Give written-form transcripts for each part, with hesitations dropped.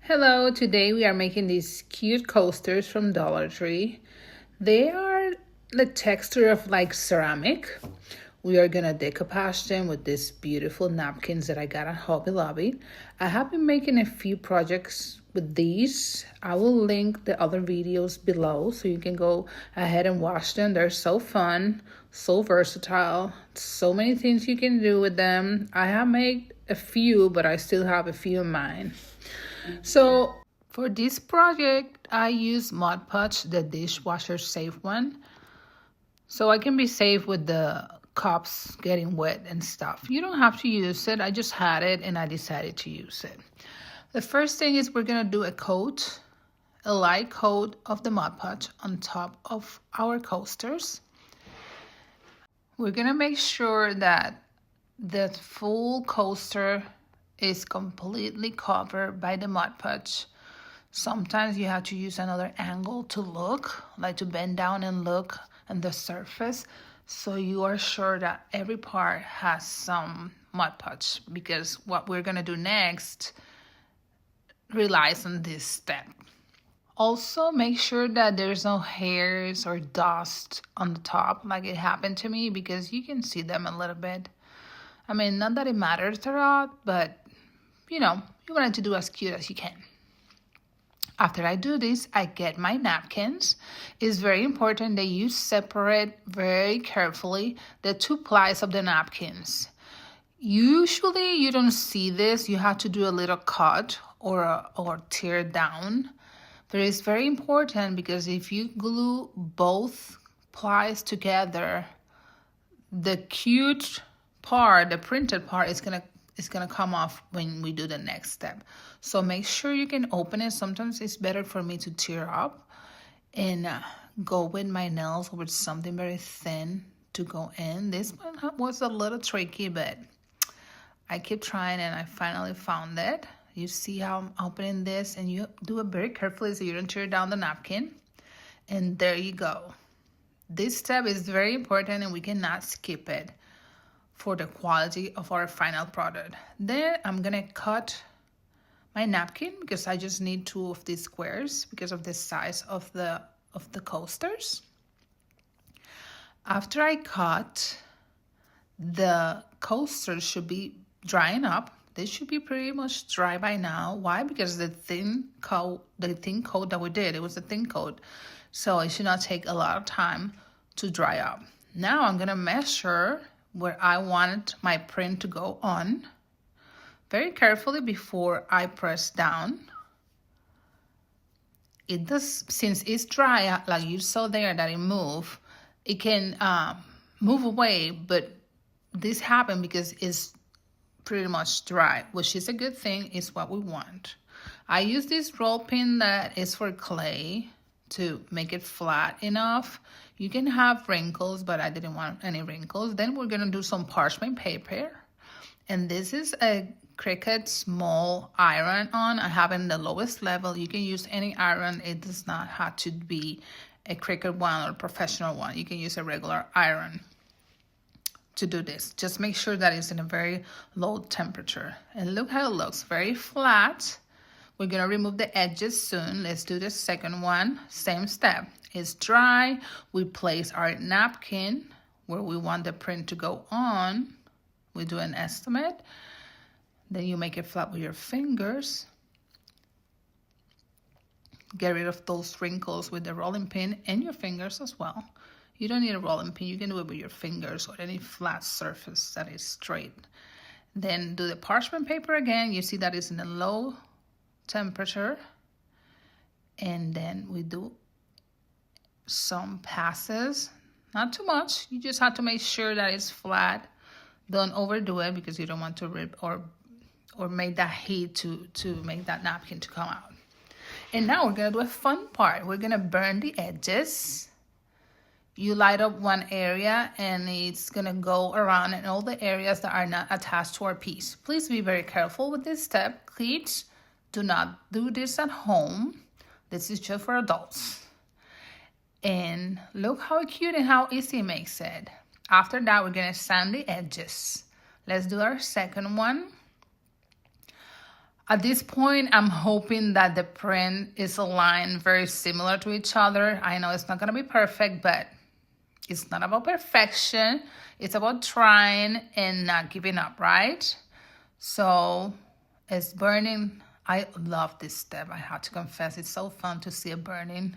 Hello, today we are making these cute coasters from Dollar Tree. They are the texture of like ceramic. We are gonna decoupage them with these beautiful napkins that I got at Hobby Lobby. I have been making a few projects with these. I will link the other videos below so you can go ahead and watch them. They're so fun, so versatile, so many things you can do with them. I have made a few, but I still have a few in mind. So for this project, I use Mod Podge, the dishwasher safe one. So I can be safe with the cups getting wet and stuff. You don't have to use it. I just had it and I decided to use it. The first thing is we're going to do a light coat of the Mod Podge on top of our coasters. We're going to make sure that the full coaster is completely covered by the Mod Podge. Sometimes you have to use another angle to look, like to bend down and look at the surface, so you are sure that every part has some Mod Podge, because what we're gonna do next relies on this step. Also, make sure that there's no hairs or dust on the top like it happened to me, because you can see them a little bit. I mean, not that it matters a lot, but you want it to do as cute as you can. After I do this, I get my napkins. It's very important that you separate very carefully the two plies of the napkins. Usually you don't see this. You have to do a little cut or tear down. But it's very important because if you glue both plies together, the cute part, the printed part, is gonna come off when we do the next step. So make sure you can open it. Sometimes it's better for me to tear up and go with my nails with something very thin to go in. This one was a little tricky, but I keep trying and I finally found it. You see how I'm opening this, and you do it very carefully so you don't tear down the napkin. And there you go. This step is very important and we cannot skip it for the quality of our final product. Then I'm gonna cut my napkin because I just need 2 of these squares because of the size of the coasters. After I cut, the coasters should be drying up. They should be pretty much dry by now. Why? Because the thin coat that we did, it was a thin coat, so it should not take a lot of time to dry up. Now I'm gonna measure where I want my print to go on very carefully before I press down. It does, since it's dry, like you saw there that it moved, it can move away, but this happened because it's pretty much dry, which is a good thing. Is what we want. I use this roll pin that is for clay to make it flat enough. You can have wrinkles, but I didn't want any wrinkles. Then we're gonna do some parchment paper. And this is a Cricut small iron on. I have it in the lowest level. You can use any iron. It does not have to be a Cricut one or a professional one. You can use a regular iron to do this. Just make sure that it's in a very low temperature. And look how it looks, very flat. We're gonna remove the edges soon. Let's do the second one. Same step. It's dry. We place our napkin where we want the print to go on. We do an estimate. Then you make it flat with your fingers. Get rid of those wrinkles with the rolling pin and your fingers as well. You don't need a rolling pin. You can do it with your fingers or any flat surface that is straight. Then do the parchment paper again. You see that it's in a low temperature. And then we do some passes. Not too much. You just have to make sure that it's flat. Don't overdo it because you don't want to rip or make that heat to make that napkin to come out. And now we're gonna do a fun part. We're gonna burn the edges. You light up one area and it's gonna go around in all the areas that are not attached to our piece. Please be very careful with this step. Kids, do not do this at home. This is just for adults. And look how cute and how easy it makes it. After that, we're gonna sand the edges. Let's do our second one. At this point, I'm hoping that the print is aligned very similar to each other. I know it's not going to be perfect, but it's not about perfection. It's about trying and not giving up, right? So it's burning. I love this step. I have to confess, it's so fun to see it burning.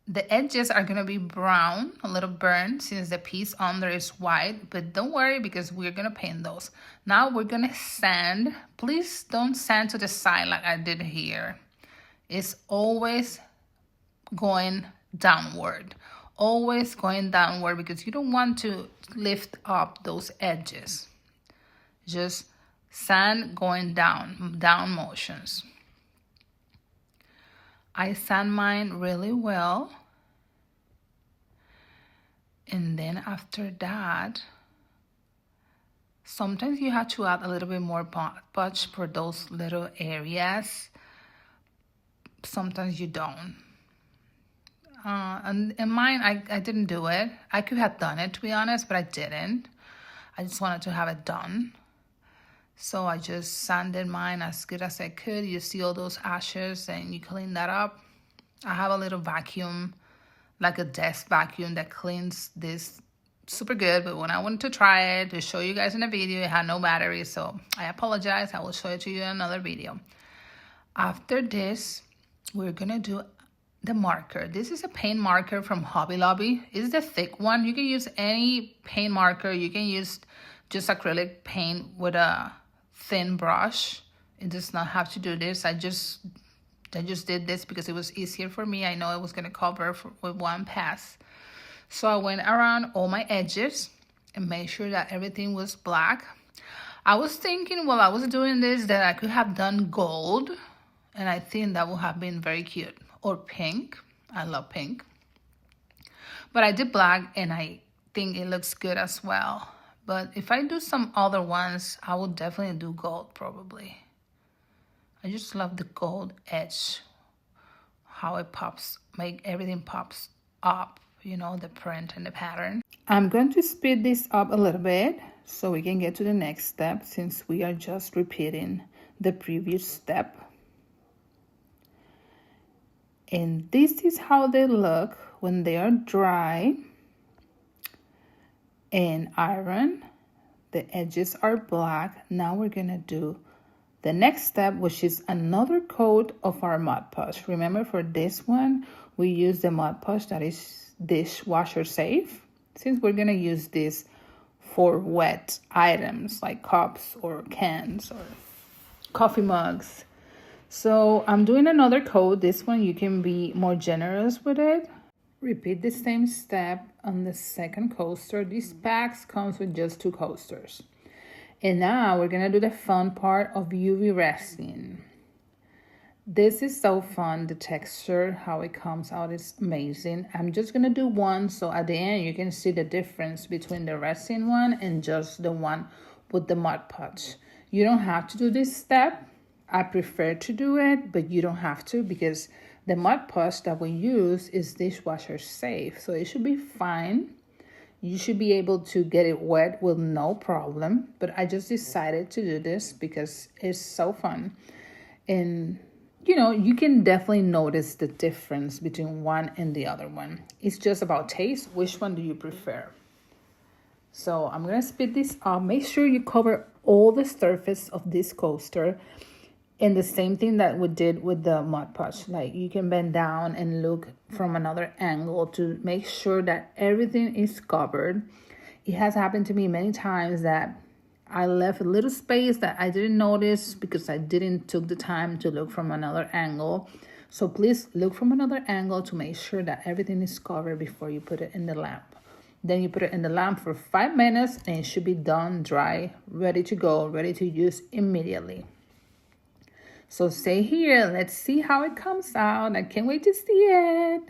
The edges are going to be brown, a little burnt, since the piece under is white. But don't worry, because we're going to paint those. Now we're going to sand. Please don't sand to the side like I did here. It's always going downward. Always going downward, because you don't want to lift up those edges. Just sand going down motions. I sand mine really well. And then after that, sometimes you have to add a little bit more Mod Podge for those little areas. Sometimes you don't. And in mine, I didn't do it. I could have done it, to be honest, but I didn't. I just wanted to have it done. So I just sanded mine as good as I could. You see all those ashes and you clean that up. I have a little vacuum, like a desk vacuum that cleans this super good. But when I wanted to try it to show you guys in a video, it had no battery. So I apologize. I will show it to you in another video. After this, we're going to do the marker. This is a paint marker from Hobby Lobby. It's the thick one. You can use any paint marker. You can use just acrylic paint with a thin brush. It does not have to do this. I just did this because it was easier for me. I know it was going to cover with one pass. So I went around all my edges and made sure that everything was black. I was thinking while I was doing this that I could have done gold, and I think that would have been very cute. Or pink. I love pink. But I did black, and I think it looks good as well. But if I do some other ones, I will definitely do gold probably. I just love the gold edge, how it pops, make everything pops up, you know, the print and the pattern. I'm going to speed this up a little bit so we can get to the next step, since we are just repeating the previous step. And this is how they look when they are dry and iron. The edges are black. Now we're gonna do the next step, which is another coat of our Mod Podge. Remember, for this one, we use the Mod Podge that is dishwasher safe, since we're gonna use this for wet items like cups or cans or coffee mugs. So I'm doing another coat. This one you can be more generous with it. Repeat the same step on the second coaster. These packs comes with just 2 coasters. And now we're gonna do the fun part of UV resin. This is so fun. The texture, how it comes out is amazing. I'm just gonna do one, so at the end you can see the difference between the resin one and just the one with the Mod Podge. You don't have to do this step. I prefer to do it, but you don't have to, because the Mod Podge that we use is dishwasher safe, so it should be fine. You should be able to get it wet with no problem, but I just decided to do this because it's so fun. And you know, you can definitely notice the difference between one and the other one. It's just about taste. Which one do you prefer? So I'm gonna speed this up. Make sure you cover all the surface of this coaster. And the same thing that we did with the Mod Podge. Like, you can bend down and look from another angle to make sure that everything is covered. It has happened to me many times that I left a little space that I didn't notice because I didn't took the time to look from another angle. So please look from another angle to make sure that everything is covered before you put it in the lamp. Then you put it in the lamp for 5 minutes and it should be done, dry, ready to go, ready to use immediately. So stay here. Let's see how it comes out. I can't wait to see it.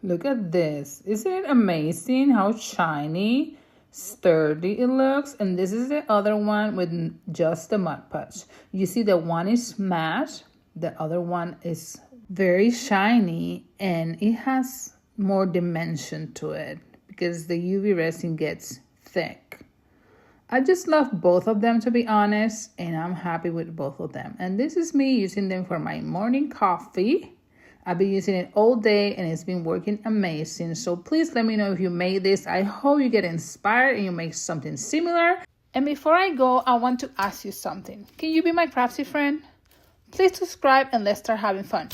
Look at this. Isn't it amazing how shiny, sturdy it looks? And this is the other one with just the Mod Podge. You see the one is matte. The other one is very shiny and it has more dimension to it because the UV resin gets thick. I just love both of them, to be honest, and I'm happy with both of them. And this is me using them for my morning coffee. I've been using it all day and it's been working amazing. So please let me know if you made this. I hope you get inspired and you make something similar. And before I go, I want to ask you something. Can you be my crafty friend? Please subscribe and let's start having fun.